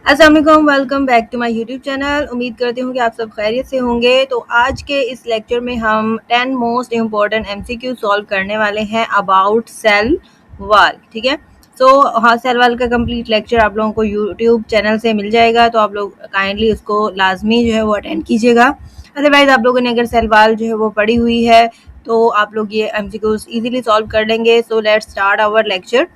अस्सलाम वालेकुम, welcome back to my YouTube channel. उम्मीद करती हूँ कि आप सब खैरियत से होंगे। तो आज के इस लेक्चर में हम 10 मोस्ट इम्पॉर्टेंट एमसीक्यू सॉल्व करने वाले हैं अबाउट सेल वाल। ठीक है, हाँ, सेल वाल का कंप्लीट लेक्चर आप लोगों को यूट्यूब चैनल से मिल जाएगा, तो आप लोग काइंडली उसको लाजमी जो है वो अटेंड कीजिएगा। अदरवाइज आप लोगों ने अगर सेल वाल जो है वो पढ़ी हुई है तो आप लोग ये एमसीक्यूज इजीली सॉल्व कर लेंगे। So let's start our lecture.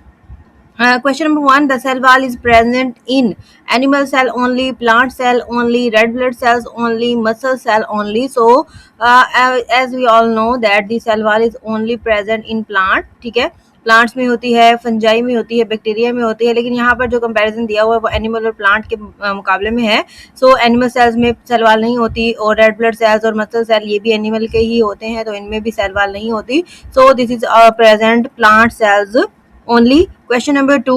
Question number 1, the cell wall is present in animal cell only, plant cell only, red blood cells only, muscle cell only. So as we all know that the cell wall is only present in plant. ठीक है, plants में होती है, fungi में होती है, bacteria में होती है, लेकिन यहाँ पर जो कंपैरिजन दिया हुआ है वो एनिमल और प्लांट के मुकाबले में है। सो एनिमल सेल्स में सेल वाल नहीं होती, और रेड ब्लड सेल्स और मसल सेल ये भी एनिमल के ही होते हैं, तो इनमें भी सेल वाल नहीं होती। So this is present plant cells only. Question number 2,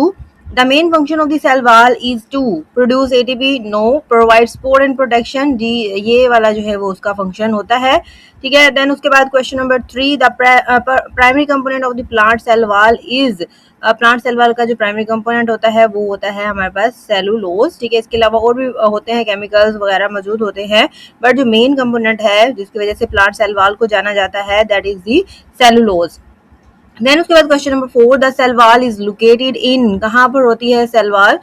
the main function of the cell wall is to produce ATP, no, provide support and protection, जी ये वाला जो है वो उसका फंक्शन होता है। ठीक है, देन उसके बाद question number 3, the primary component of the plant cell wall is, plant cell wall का जो प्राइमरी कंपोनेंट होता है वो होता है हमारे पास सेलुलोज। ठीक है, इसके अलावा और भी होते हैं, केमिकल्स वगैरह मौजूद होते हैं, बट जो मेन कंपोनेंट है जिसकी वजह से प्लांट सेल वॉल को जाना जाता है that is the cellulose. Then उसके बाद question number 4, the cell wall is located in, कहाँ पर होती है cell wall?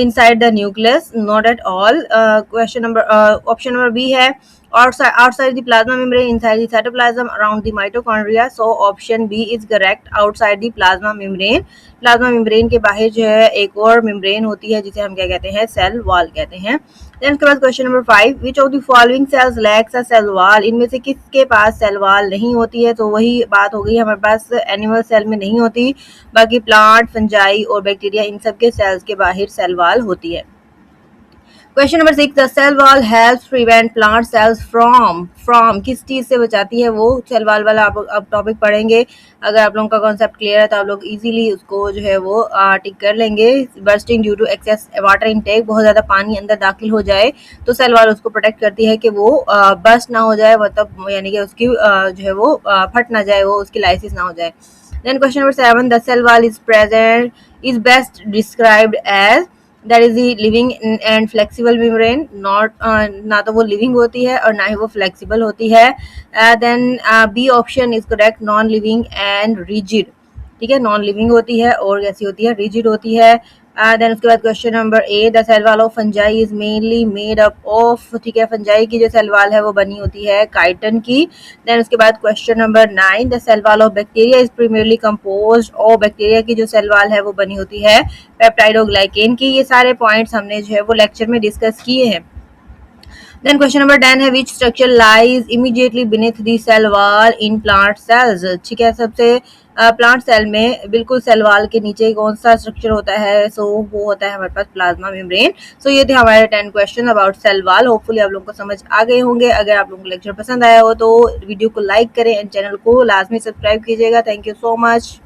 Inside the nucleus, not at all. Question number option number B है outside the plasma membrane, inside the cytoplasm, around the mitochondria. So option B is correct, outside the plasma membrane. Plasma membrane के बाहर जो है एक और membrane होती है जिसे हम क्या कहते हैं? सेल वॉल कहते हैं। देन उसके बाद question number 5, which of the following cells lacks a cell wall, इनमें से किसके पास सेल वॉल नहीं होती है? तो वही बात हो गई, हमारे पास एनिमल सेल में नहीं होती, बाकी प्लांट, फंजाई और बैक्टीरिया इन सब के सेल्स के बाहर सेल वॉल होती है। Question number 6, the cell wall helps prevent plant cells from किस चीज से बचाती है? वो सेल वॉल वाला आप अब टॉपिक पढ़ेंगे। अगर आप लोगों का कॉन्सेप्ट क्लियर है तो आप लोग इजीली उसको जो है वो टिक कर लेंगे। Bursting due to excess water intake, बहुत ज्यादा पानी अंदर दाखिल हो जाए तो सेल वॉल उसको प्रोटेक्ट करती है कि वो बर्स्ट ना हो जाए, मतलब यानी कि उसकी जो है वो फट ना जाए, वो उसकी लाइसिस ना हो जाए। Then question number 7, the cell wall is present is best described as, that is the living and flexible membrane. Not, ना तो वो लिविंग होती है और ना ही वो फ्लेक्सिबल होती है। Then B option is correct, non living and rigid. ठीक है, नॉन लिविंग होती है और कैसी होती है? रिजिड होती है। देन उसके बाद question number 8, the cell wall of fungi is mainly made up of, ठीक है, फंजाई की जो सेल वॉल है वो बनी होती है काइटन की। देन उसके बाद question number 9, the cell wall of bacteria is primarily composed of, bacteria की जो सेल वॉल है वो बनी होती है पेप्टाइडोग्लाइकेन की। ये सारे पॉइंट्स हमने जो है वो लेक्चर में डिस्कस किए हैं। देन क्वेश्चन नंबर 10 है, which structure lies immediately beneath the cell wall in plant cells. ठीक है, सबसे प्लांट सेल में बिल्कुल सेल वॉल के नीचे कौन सा स्ट्रक्चर होता है? सो वो होता है हमारे पास प्लाज्मा मेम्ब्रेन। सो ये थे हमारे 10 question about cell wall. Hopefully आप लोगों को समझ आ गए होंगे। अगर आप लोगों को लेक्चर पसंद आया हो तो वीडियो को लाइक करें एंड चैनल को लाजमी सब्सक्राइब कीजिएगा। Thank you so much.